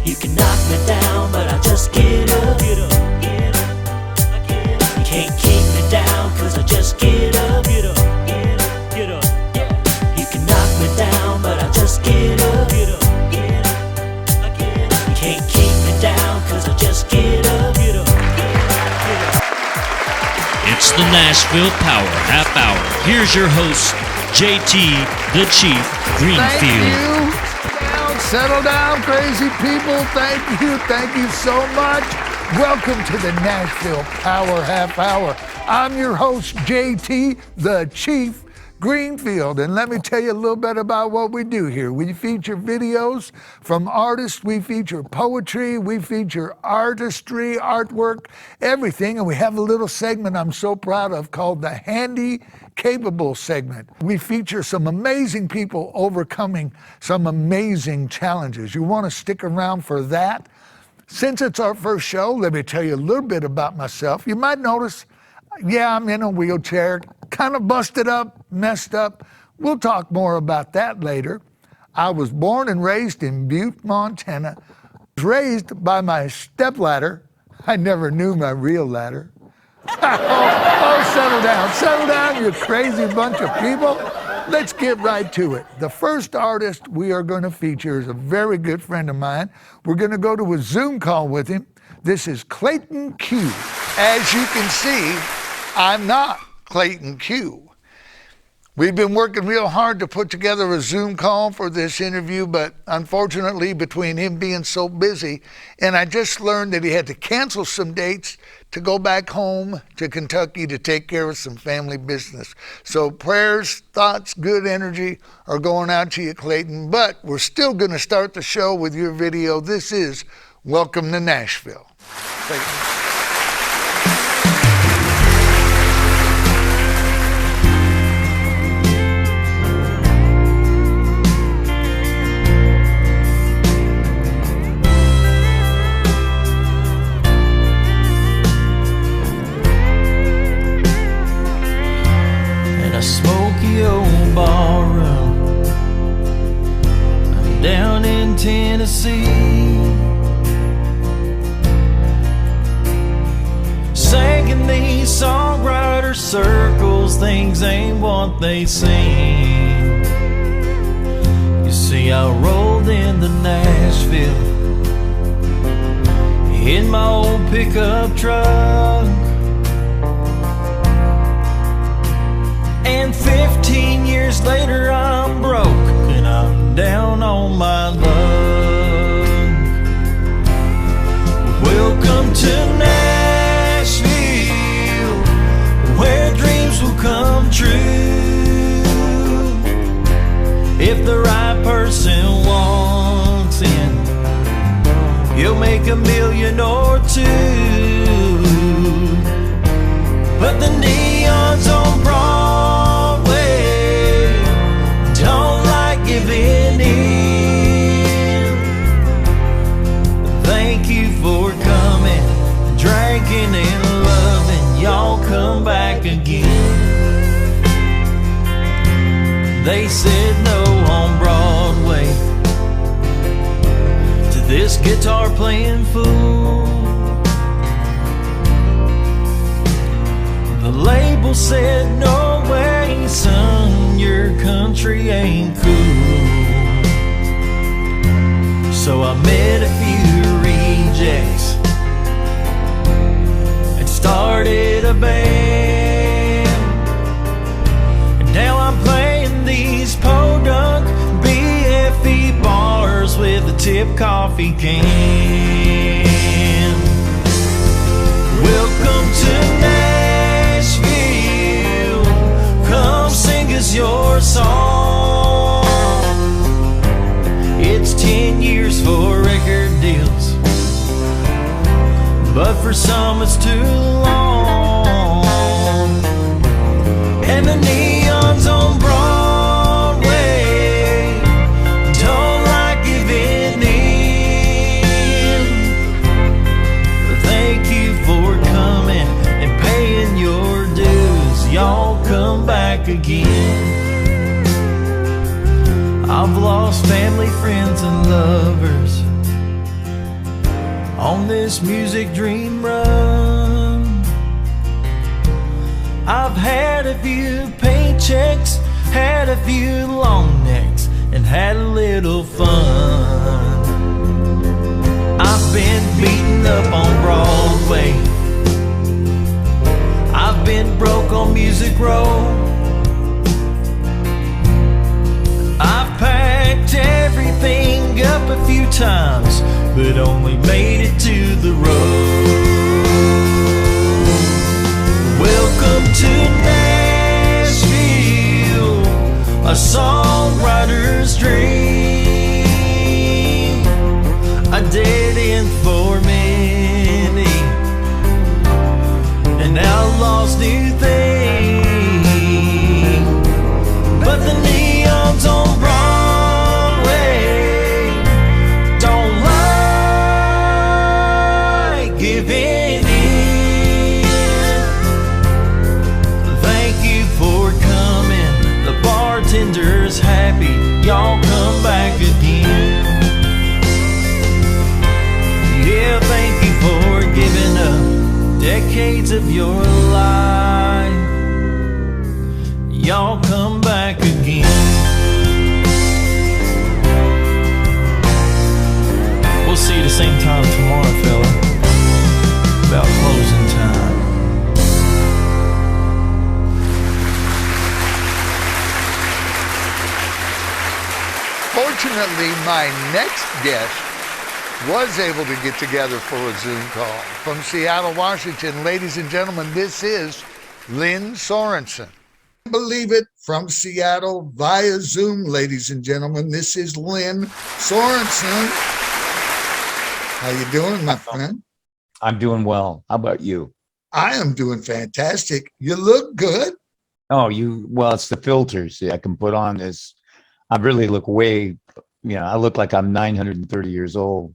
You can knock me down, but I just get up. Get up, get up, get up. You can't keep me down, cause I just get up. Get up, get up, get up. Yeah. You can knock me down, but I just get up. Get up, get up, get up. You can't keep me down, cause I just get up. Get up, get up, get up. It's the Nashville Power Half Hour. Here's your host, JT the Chief Greenfield. Thank you. Settle down, crazy people. Thank you so much. Welcome to the Nashville Power Half Hour. I'm your host, JT the Chief Greenfield, and let me tell you a little bit about what we do here. We feature videos from artists, we feature poetry, we feature artistry, artwork, everything, and we have a little segment I'm so proud of called the Handy Capable segment. We feature some amazing people overcoming some amazing challenges. You want to stick around for that? Since it's our first show, let me tell you a little bit about myself. You might notice, I'm in a wheelchair, kind of busted up, messed up. We'll talk more about that later. I was born and raised in Butte, Montana. I was raised by my stepladder. I never knew my real ladder. Settle down, you crazy bunch of people. Let's get right to it. The first artist we are going to feature is a very good friend of mine. We're going to go to a Zoom call with him. This is Clayton Q. As you can see, I'm not Clayton Q. We've been working real hard to put together a Zoom call for this interview, but unfortunately, between him being so busy, and I just learned that he had to cancel some dates to go back home to Kentucky to take care of some family business. So prayers, thoughts, good energy are going out to you, Clayton, but we're still going to start the show with your video. This is Welcome to Nashville. Clayton. Down in Tennessee, singing these songwriter circles, things ain't what they seem. You see, I rolled into Nashville in my old pickup truck, and 15 years later I'm broke and I'm down on my luck. Welcome to Nashville, where dreams will come true if the right person walks in. He'll make $1 million or $2, but the neons on Broadway don't like giving in. Thank you for coming, drinking and loving. Y'all come back again. They said no on Broadway to this guitar playing fool. The label said, no way, son, your country ain't cool. So I met a few rejects and started a band. And now I'm playing these podunk BFE bars with a tip coffee can. Welcome to Nashville, come sing us your song. It's 10 years for record deals, but for some it's too long. And the neons on Broadway don't like giving in. Thank you for coming and paying your dues. Y'all come back again. I've lost family, friends, and lovers, this music dream run. I've had a few paychecks, had a few long necks, and had a little fun. I've been beaten up on Broadway, I've been broke on Music Row, I've packed everything up a few times, but only made it to the road. Welcome to Nashville, a songwriter's dream, a dead end for many, an outlaw's new thing. But the neons on Broadway don't like giving in. Thank you for coming, the bartender's happy, y'all come back again. Yeah, thank you for giving up decades of your life, y'all come back again. We'll see you the same time tomorrow, fella. About closing time. Fortunately, my next guest was able to get together for a Zoom call. From Seattle, Washington, ladies and gentlemen, this is Lynn Sorensen. Believe it, from Seattle via Zoom, ladies and gentlemen, this is Lynn Sorensen. How you doing, my friend? I'm doing well. How about you? I am doing fantastic. You look good. Oh, well, it's the filters I can put on this. I really look I look like I'm 930 years old.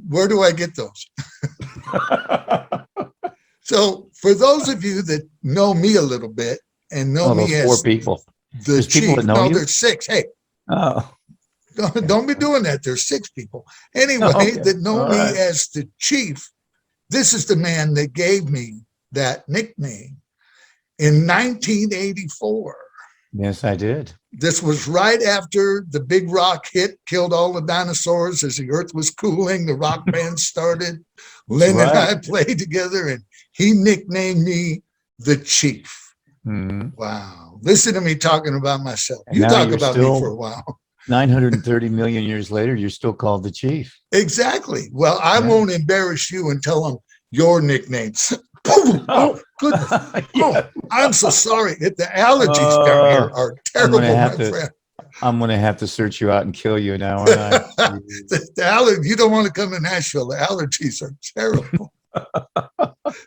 Where do I get those? So for those of you that know me a little bit and know me as 4 people. The chief, people that know you? There's 6. Hey, Oh, don't be doing that. There's 6 people. Anyway, Okay. that know All me right. as the chief. This is the man that gave me that nickname in 1984. yes, I did. This was right after the big rock hit, killed all the dinosaurs as the earth was cooling. The rock band started. Lynn and I right. played together, and he nicknamed me the Chief. Mhm. Wow. Listen to me talking about myself. And You now talk you're about still- me for a while. 930 million years later, you're still called the chief. Exactly. Well, I Yeah. won't embarrass you and tell them your nicknames. Oh, goodness. Yeah. I'm so sorry. The allergies down here are terrible, my have to- friend. I'm going to have to search you out and kill you now, aren't I? You don't want to come to Nashville. The allergies are terrible.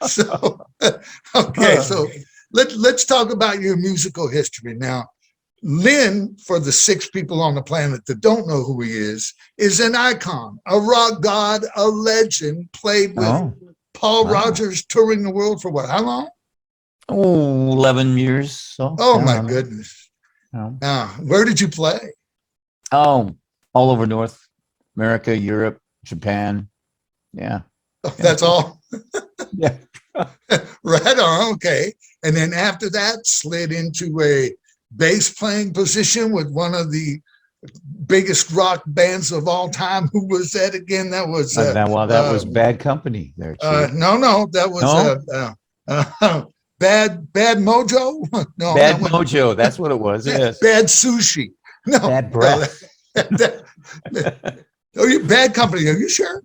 So, okay, so let's talk about your musical history now. Lynn, for the 6 people on the planet that don't know who he is an icon, a rock god, a legend. Played with Oh, Paul wow. Rogers, touring the world for what? How long? 11 years. So, Oh I my don't know. goodness! Um, Now, where did you play? Oh, all over North America, Europe, Japan. Yeah. That's all. Yeah. Right on. Okay, and then after that, slid into a bass playing position with one of the biggest rock bands of all time. Who was that again? That was that was Bad Company there, Chief. no, that was Bad Mojo. No, Bad that was- Mojo. That's what it was. Yes. Bad Sushi. No, Bad no, Breath. oh, you Bad Company. Are you sure?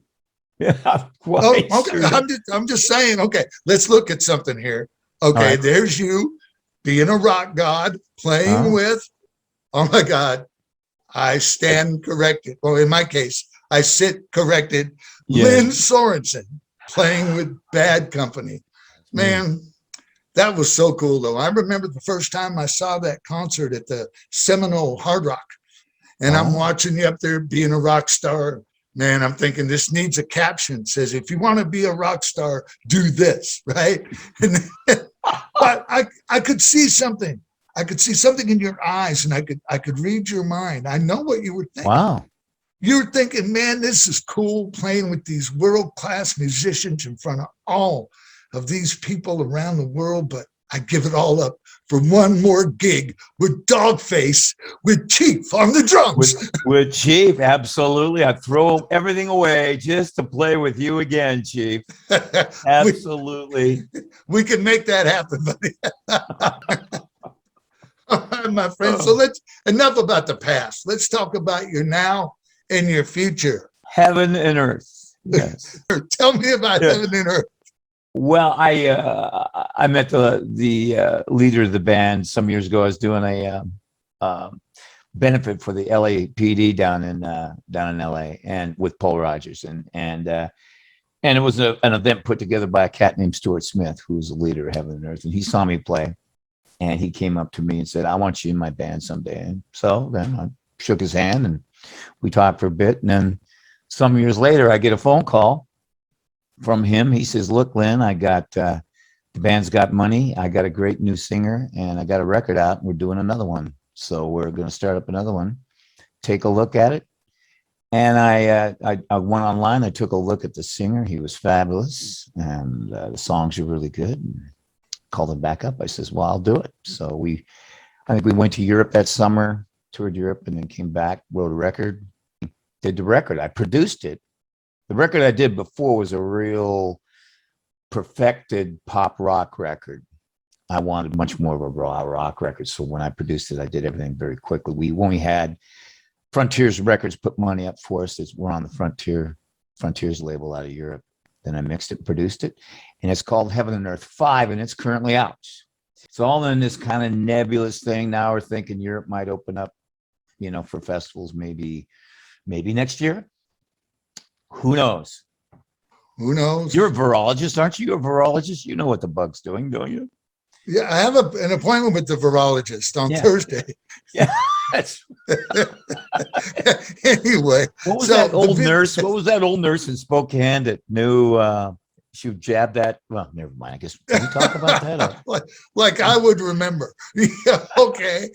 Yeah, I'm Oh, quite okay. sure. I'm just saying. Okay, let's look at something here. Okay, right. there's you being a rock god playing Oh. with. Oh my God, I stand corrected. Well, in my case, I sit corrected. Yeah. Lynn Sorensen playing with Bad Company. Man, that was so cool, though. I remember the first time I saw that concert at the Seminole Hard Rock, and I'm Oh. watching you up there being a rock star. Man, I'm thinking this needs a caption. Says, if you want to be a rock star, do this, right? And but I could see something. I could see something in your eyes, and I could read your mind. I know what you were thinking. Wow. You're thinking, man, this is cool playing with these world-class musicians in front of all of these people around the world, but I give it all up for one more gig with Dogface, with Chief on the drums. With Chief, absolutely. I throw everything away just to play with you again, Chief. Absolutely. We can make that happen, buddy. All right, my friend. So enough about the past. Let's talk about your now and your future. Heaven and earth. Yes. Tell me about heaven and earth. Well, I met the leader of the band some years ago. I was doing a benefit for the LAPD down in LA, and with Paul Rogers, and it was an event put together by a cat named Stuart Smith, who's the leader of Heaven and Earth, and he saw me play, and he came up to me and said, "I want you in my band someday." And so then I shook his hand and we talked for a bit, and then some years later, I get a phone call from him. He says, "Look, Lynn, I got the band's got money. I got a great new singer, and I got a record out. And we're doing another one, so we're going to start up another one. Take a look at it." And I went online. I took a look at the singer. He was fabulous, and the songs are really good. And called him back up. I says, "Well, I'll do it." So I think we went to Europe that summer, toured Europe, and then came back, wrote a record, did the record. I produced it. The record I did before was a real perfected pop rock record. I wanted much more of a raw rock record. So when I produced it, I did everything very quickly. We only had Frontiers Records put money up for us. We're on the Frontiers label out of Europe. Then I mixed it, produced it, and it's called Heaven and Earth 5, and it's currently out. It's all in this kind of nebulous thing. Now we're thinking Europe might open up, for festivals maybe next year. Who knows? Who knows? You're a virologist, aren't you? You're a virologist. You know what the bug's doing, don't you? Yeah, I have an appointment with the virologist on Thursday. Yeah. Anyway. What was that old nurse? What was that old nurse in Spokane that knew she would jab that? Well, never mind. I guess can we talk about that? like I would remember. Yeah, okay.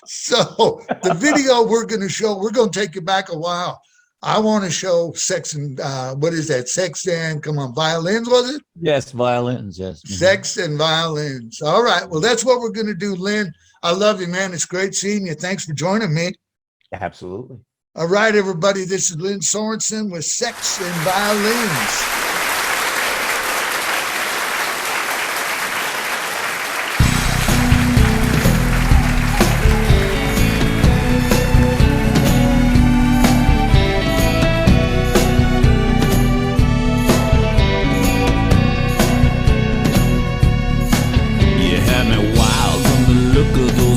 So the video we're going to show, we're going to take you back a while. I want to show sex and what is that? Sex and violins, was it? Yes, violins. Yes. Mm-hmm. Sex and violins. All right. Well, that's what we're going to do, Lynn. I love you, man. It's great seeing you. Thanks for joining me. Absolutely. All right, everybody. This is Lynn Sorensen with Sex and Violins.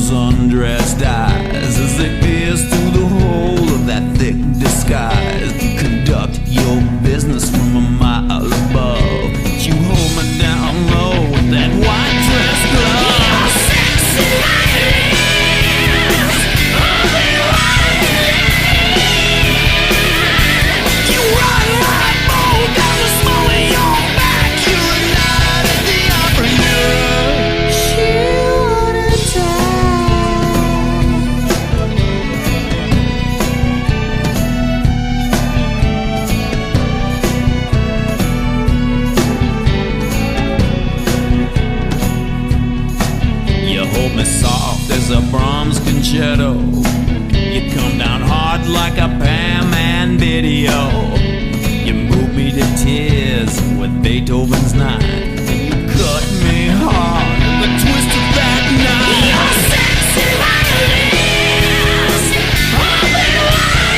Undressed eyes as they pierce through the hole of that thick disguise. Conduct your business from a mile above. You hold me down low with that white dress glove. Sexy ladies, you run like bold down the small of your back. You're a night at the opera. Soft as a Brahms concerto. You come down hard like a Pam and video. You move me to tears with Beethoven's Nine. And you cut me hard with the twist of that knife. You're sexy violins, open wide.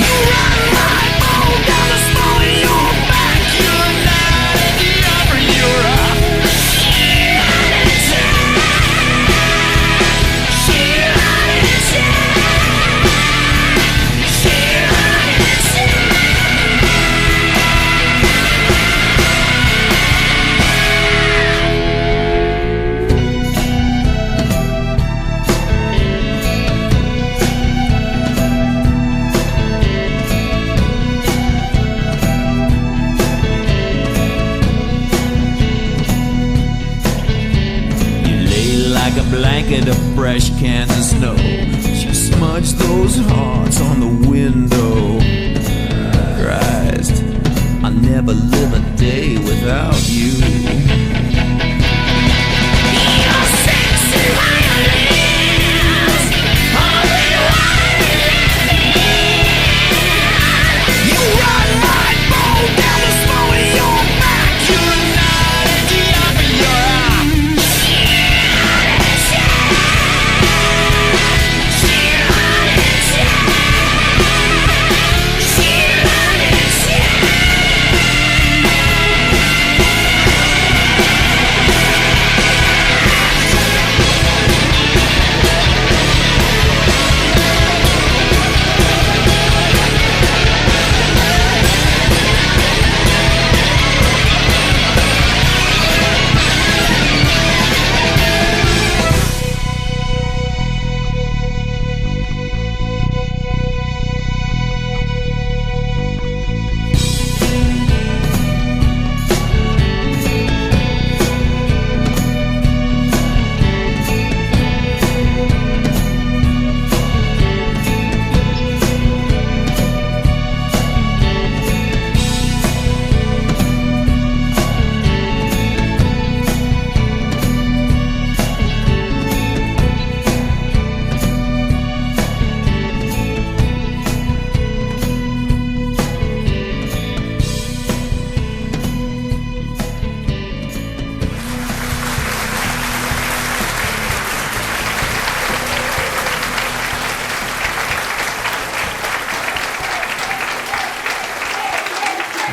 You run like bold down the small of your back. You're a night at the opera. You're a blanket of fresh cans of snow. You smother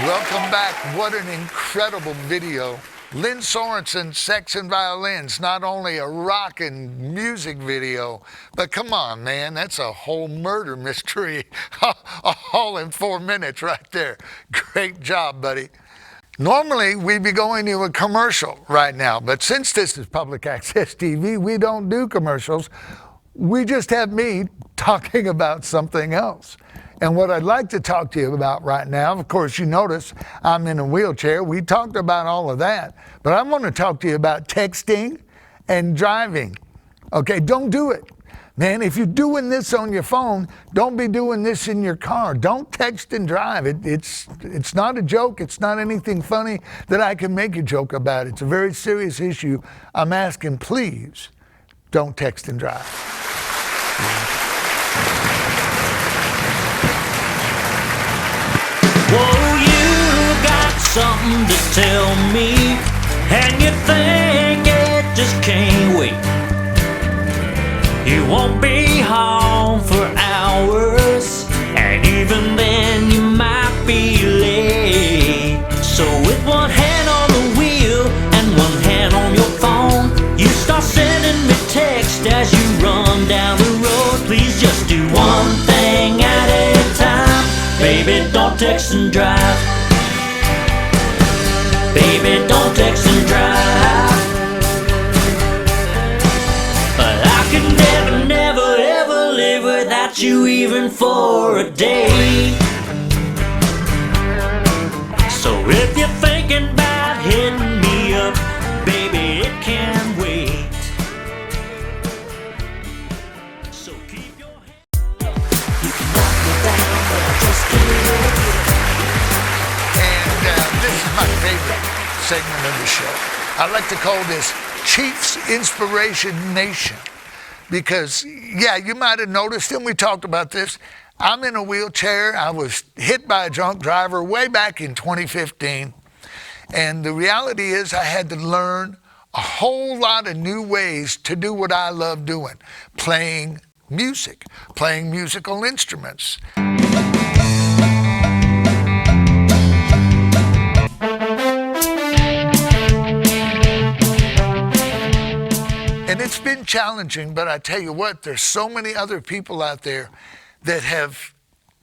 Welcome back. What an incredible video. Lynn Sorensen, Sex and Violins, not only a rockin' music video, but come on, man, that's a whole murder mystery all in 4 minutes right there. Great job, buddy. Normally, we'd be going to a commercial right now, but since this is public access TV, we don't do commercials. We just have me talking about something else. And what I'd like to talk to you about right now, of course, you notice I'm in a wheelchair. We talked about all of that, but I want to talk to you about texting and driving. Okay, don't do it. Man, if you're doing this on your phone, don't be doing this in your car. Don't text and drive. It's not a joke. It's not anything funny that I can make a joke about. It's a very serious issue. I'm asking, please, don't text and drive. Whoa, you got something to tell me, and you think it just can't wait. You won't be home for hours, and even then you might be late. So with one hand on the wheel and one hand on your phone, you start sending me text as you run down the road. Please just do one thing at a time. Baby, don't text and drive. Baby, don't text and drive. But I could never, never, ever live without you even for a day. So if you're thinking about hitting me up, baby, it can wait. So keep your hand. You can knock me down, but I just can't. And this is my favorite segment of the show. I like to call this Chiefs Inspiration Nation. Because, yeah, you might have noticed, and we talked about this, I'm in a wheelchair. I was hit by a drunk driver way back in 2015. And the reality is I had to learn a whole lot of new ways to do what I love doing, playing music, playing musical instruments. And it's been challenging, but I tell you what, there's so many other people out there that have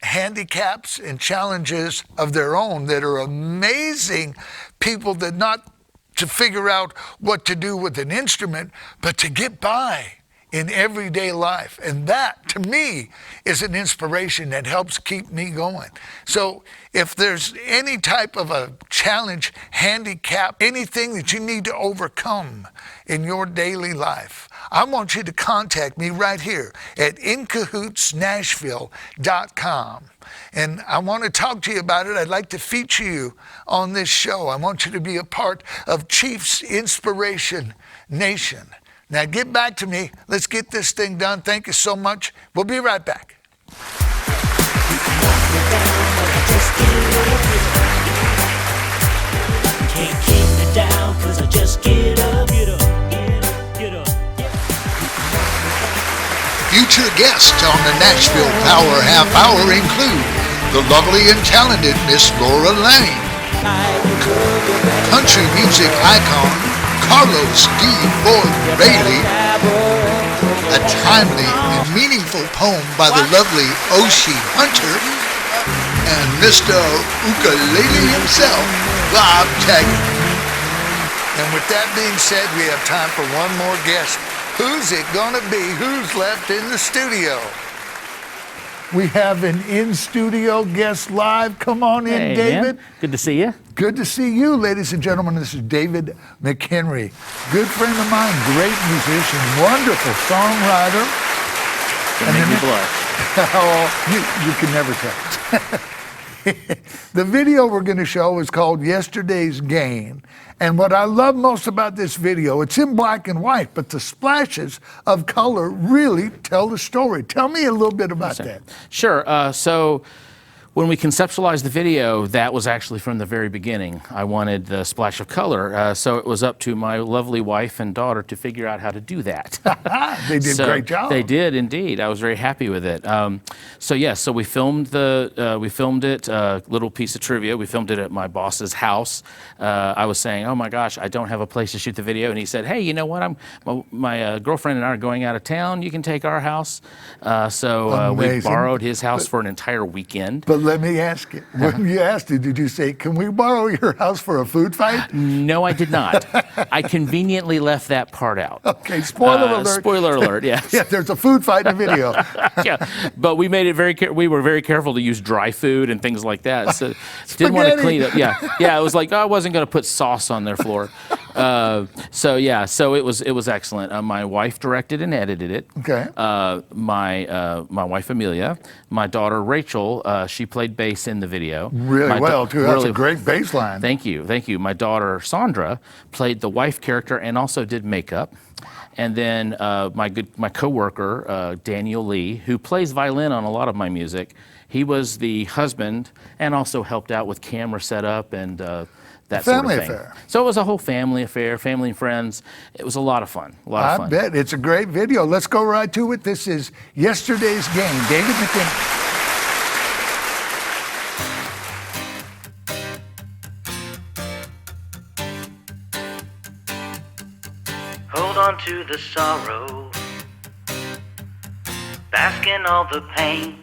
handicaps and challenges of their own that are amazing people that not to figure out what to do with an instrument, but to get by in everyday life. And that, to me, is an inspiration that helps keep me going. So if there's any type of a challenge, handicap, anything that you need to overcome in your daily life, I want you to contact me right here at incahootsnashville.com. And I want to talk to you about it. I'd like to feature you on this show. I want you to be a part of Chiefs Inspiration Nation. Now get back to me. Let's get this thing done. Thank you so much. We'll be right back. Can't keep me down, 'cause I just get up, get up, get up, get up. Future guests on the Nashville Power Half Hour include the lovely and talented Miss Laura Lane, country music icon Carlos D. Boyd Bailey, a timely and meaningful poem by the lovely Oshie Hunter, and Mr. Ukulele himself, Bob Taggart. And with that being said, we have time for one more guest. Who's it gonna be? Who's left in the studio? We have an in-studio guest live. Come on in, Hey, David. man. Good to see you. Good to see you, ladies and gentlemen. This is David McHenry. Good friend of mine, great musician, wonderful songwriter. Gonna make me blush. Oh, you can never tell. The video we're going to show is called Yesterday's Gain. And what I love most about this video, it's in black and white, but the splashes of color really tell the story. Tell me a little bit about that. Sure. So When we conceptualized the video, that was actually from the very beginning. I wanted the splash of color, so it was up to my lovely wife and daughter to figure out how to do that. They did a great job. They did indeed. I was very happy with it. So we filmed it. Little piece of trivia. We filmed it at my boss's house. I was saying, "Oh my gosh, I don't have a place to shoot the video," and he said, "Hey, you know what? My girlfriend and I are going out of town. You can take our house." So we Amazing. borrowed his house for an entire weekend. But let me ask you, when you asked it, did you say, "Can we borrow your house for a food fight"? No, I did not. I conveniently left that part out. Okay, spoiler alert. Spoiler alert, yeah. Yeah, there's a food fight in the video. Yeah, but we made it we were very careful to use dry food and things like that. So didn't want to Spaghetti. clean it. Yeah. It was like, I wasn't going to put sauce on their floor. So it was excellent. My wife directed and edited it. Okay. My wife Amelia, my daughter Rachel, she played bass in the video. Really well, too. That's a great bass line. Thank you. My daughter Sandra played the wife character and also did makeup. And then my coworker Daniel Lee, who plays violin on a lot of my music, he was the husband and also helped out with camera setup and that Family sort of thing. affair. So it was a whole family affair, family and friends. It was a lot of fun. I bet. It's a great video. Let's go right to it. This is Yesterday's Game. David McKinney. Hold on to the sorrow, bask in all the pain,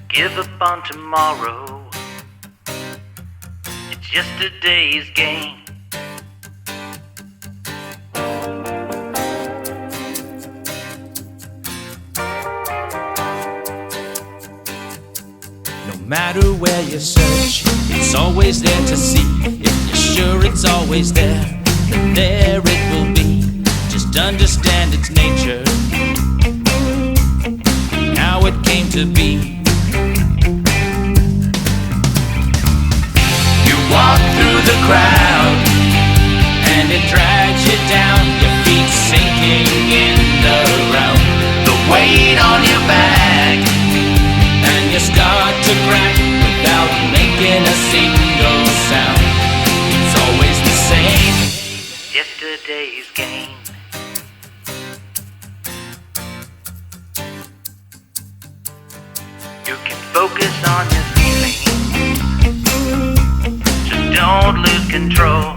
give up on tomorrow, it's yesterday's game. No matter where you search, it's always there to see. If you're sure it's always there, then there it will be. Just understand its nature, how it came to be. You walk through the crowd, and it drags you down. Your feet sinking in the ground, the weight on your back, and you start to crack without making a single sound. It's always the same. Yesterday's game. You can focus on your feelings, so don't lose control.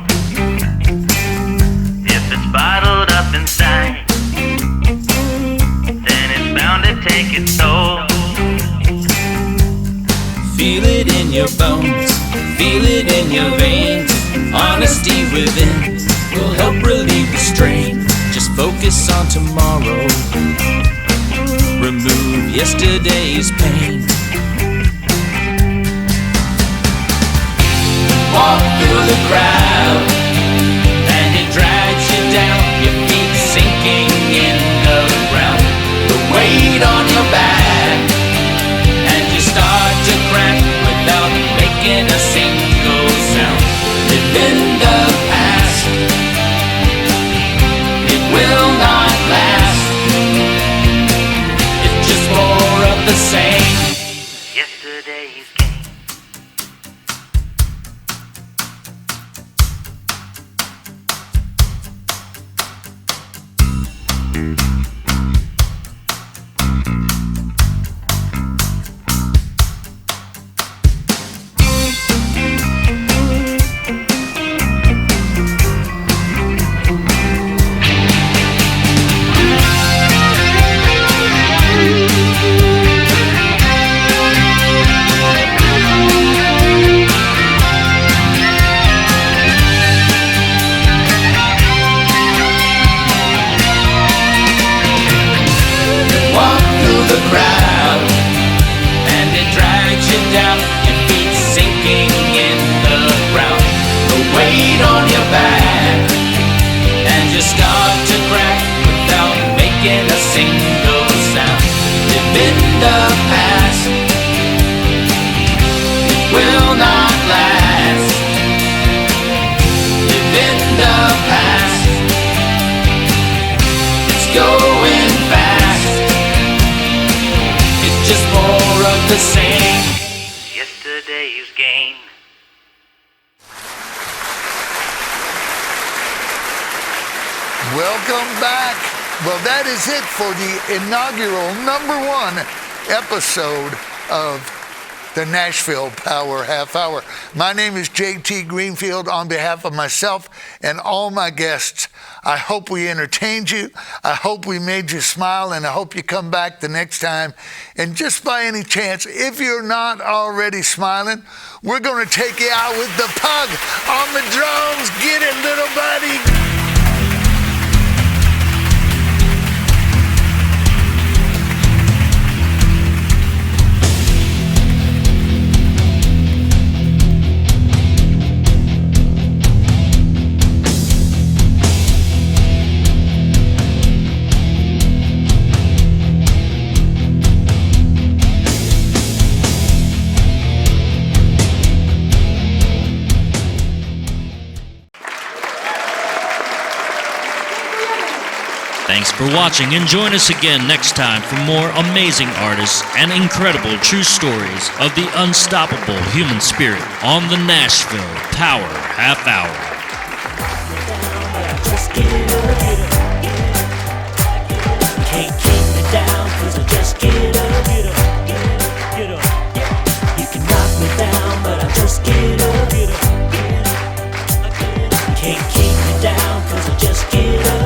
If it's bottled up inside, then it's bound to take its toll. Feel it in your bones, feel it in your veins. Honesty within will help relieve the strain. Just focus on tomorrow, remove yesterday's pain. Walk through the crowd, and it drags you down. Your feet sinking in the ground, the weight on your back, and you start to crack without making a single sound. Live in the past, it will not last. It's just more of the same. Yesterday's game. Walk through the crowd, and it drags you down. Your feet sinking in the ground, the weight on your back, and you start to crack without making a single sound. Live in the past, it will not last. Live in the past, it's going fast. It's just more of the same. Yesterday's gain. Welcome back. Well, that is it for the inaugural #1 episode of the Nashville Power Half Hour. My name is JT Greenfield. On behalf of myself and all my guests, I hope we entertained you. I hope we made you smile, and I hope you come back the next time. And just by any chance, if you're not already smiling, we're going to take you out with the Pug on the drums. Get it, little buddy. Thanks for watching, and join us again next time for more amazing artists and incredible true stories of the unstoppable human spirit on the Nashville Power Half Hour. Just get up, get up. Can't keep me down, 'cause I just get up, get up, get up. You can knock me down, but I just get up, get up. Can't keep me down, 'cause I just get up.